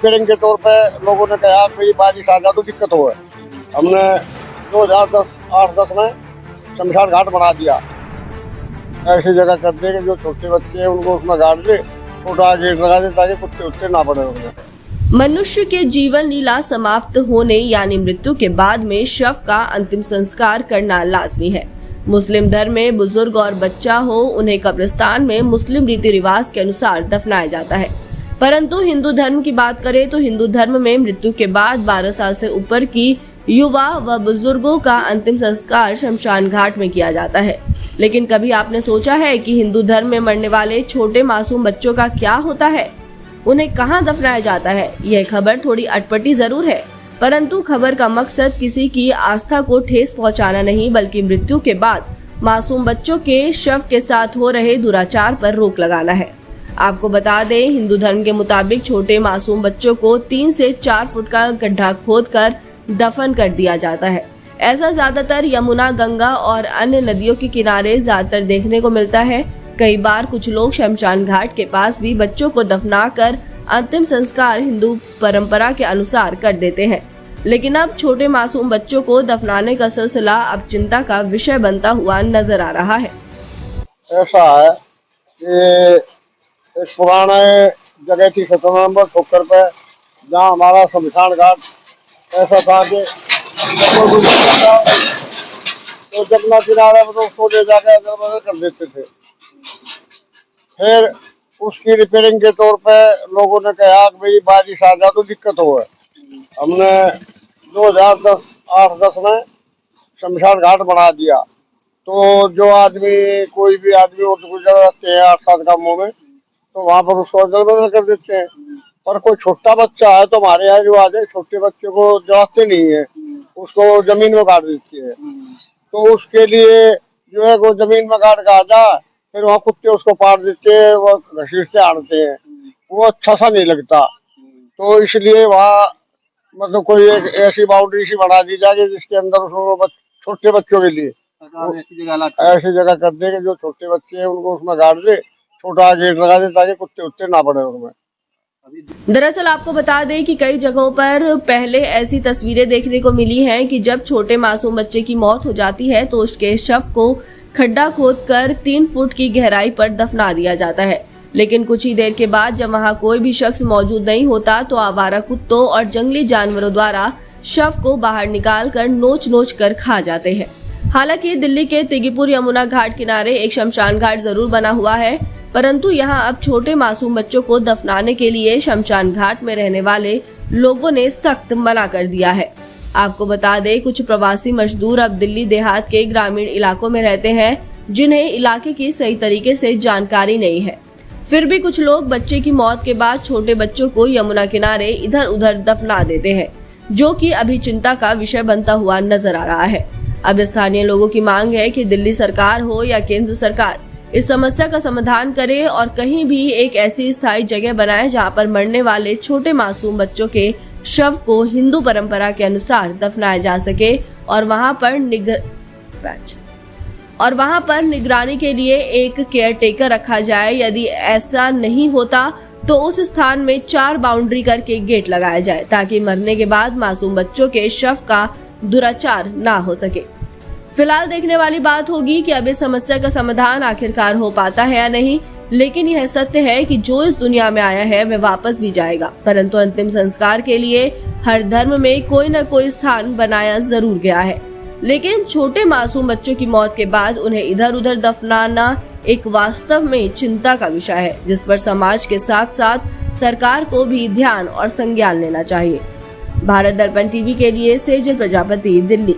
Repairing के तौर पे लोगों ने कहा भाई बारिश आ जाए तो दिक्कत हो। हमने 2010-8-10 में शमशान घाट बना दिया। ऐसी जगह कर दे कि जो छोटे बच्चे हैं उनको उसमें गाड़ दे, छोटा गेट लगा दे ताकि कुत्ते उत्ते ना पड़े उनमें। मनुष्य के जीवन लीला समाप्त होने यानी मृत्यु के बाद में शव का अंतिम संस्कार करना लाजमी है। मुस्लिम धर्म में बुजुर्ग और बच्चा हो उन्हें कब्रिस्तान में मुस्लिम रीति रिवाज के अनुसार दफनाया जाता है, परंतु हिंदू धर्म की बात करें तो हिंदू धर्म में मृत्यु के बाद 12 साल से ऊपर की युवा व बुजुर्गों का अंतिम संस्कार शमशान घाट में किया जाता है। लेकिन कभी आपने सोचा है कि हिंदू धर्म में मरने वाले छोटे मासूम बच्चों का क्या होता है, उन्हें कहाँ दफनाया जाता है? यह खबर थोड़ी अटपटी जरूर है, परंतु खबर का मकसद किसी की आस्था को ठेस पहुंचाना नहीं बल्कि मृत्यु के बाद मासूम बच्चों के शव के साथ हो रहे दुराचार पर रोक लगाना है। आपको बता दें, हिंदू धर्म के मुताबिक छोटे मासूम बच्चों को 3 से 4 फुट का गड्ढा खोदकर दफन कर दिया जाता है। ऐसा ज्यादातर यमुना, गंगा और अन्य नदियों के किनारे ज्यादातर देखने को मिलता है। कई बार कुछ लोग शमशान घाट के पास भी बच्चों को दफनाकर अंतिम संस्कार हिंदू परंपरा के अनुसार कर देते हैं, लेकिन अब छोटे मासूम बच्चों को दफनाने का सिलसिला अब चिंता का विषय बनता हुआ नजर आ रहा है। ऐसा है कि इस पुराने जगह की 17 नंबर ठोकर पे जहाँ हमारा शमशान घाट ऐसा था कि तो जमुना किनारे में तो उसको ले जाकर अदर बदल कर देते थे। फिर उसकी रिपेयरिंग के तौर पे लोगों ने कहा कि भाई बारिश आ जाए तो दिक्कत हो। हमने 2010-8-10 में शमशान घाट बना दिया। तो जो आदमी कोई भी आदमी उठ गुजर जाते हैं 8-7 कामों में तो वहाँ पर उसको अदल बदल कर देते हैं। पर कोई छोटा बच्चा है तो हमारे यहाँ जो आ जाए छोटे बच्चे को जलाते नहीं है, उसको जमीन में गाड़ देती है। तो उसके लिए जो है वो जमीन में गाड़ के आ जाए, फिर वहाँ कुत्ते उसको पार देते हैं, वो घसीटते आड़ते हैं, वो अच्छा सा नहीं लगता। तो इसलिए वहाँ मतलब कोई एक ऐसी बाउंड्री सी बना दी जाए जिसके अंदर उसको छोटे बच्चों के लिए ऐसी जगह कर दे कि जो छोटे बच्चे हैं उनको उसमें गाड़ दे, छोटा गेट लगा दे ताकि कुत्ते उत्ते ना पड़े उनमें। दरअसल आपको बता दें कि कई जगहों पर पहले ऐसी तस्वीरें देखने को मिली हैं कि जब छोटे मासूम बच्चे की मौत हो जाती है तो उसके शव को खड्डा खोदकर 3 फुट की गहराई पर दफना दिया जाता है, लेकिन कुछ ही देर के बाद जब वहां कोई भी शख्स मौजूद नहीं होता तो आवारा कुत्तों और जंगली जानवरों द्वारा शव को बाहर निकाल कर नोच नोच कर खा जाते हैं। हालांकि दिल्ली के तिगीपुर यमुना घाट किनारे एक शमशान घाट जरूर बना हुआ है, परंतु यहां अब छोटे मासूम बच्चों को दफनाने के लिए शमशान घाट में रहने वाले लोगों ने सख्त मना कर दिया है। आपको बता दें, कुछ प्रवासी मजदूर अब दिल्ली देहात के ग्रामीण इलाकों में रहते हैं जिन्हें इलाके की सही तरीके से जानकारी नहीं है। फिर भी कुछ लोग बच्चे की मौत के बाद छोटे बच्चों को यमुना किनारे इधर उधर दफना देते हैं, जो कि अभी चिंता का विषय बनता हुआ नजर आ रहा है। अब स्थानीय लोगों की मांग है कि दिल्ली सरकार हो या केंद्र सरकार इस समस्या का समाधान करे और कहीं भी एक ऐसी स्थायी जगह बनाए जहां पर मरने वाले छोटे मासूम बच्चों के शव को हिंदू परंपरा के अनुसार दफनाया जा सके और वहां पर निगरानी के लिए एक केयरटेकर रखा जाए। यदि ऐसा नहीं होता तो उस स्थान में 4 बाउंड्री करके गेट लगाया जाए ताकि मरने के बाद मासूम बच्चों के शव का दुराचार ना हो सके। फिलहाल देखने वाली बात होगी कि अब इस समस्या का समाधान आखिरकार हो पाता है या नहीं, लेकिन यह सत्य है कि जो इस दुनिया में आया है वह वापस भी जाएगा, परंतु अंतिम संस्कार के लिए हर धर्म में कोई न कोई स्थान बनाया जरूर गया है। लेकिन छोटे मासूम बच्चों की मौत के बाद उन्हें इधर उधर दफनाना एक वास्तव में चिंता का विषय है, जिस पर समाज के साथ साथ सरकार को भी ध्यान और संज्ञान लेना चाहिए। भारत दर्पण टीवी के लिए सेजल प्रजापति, दिल्ली।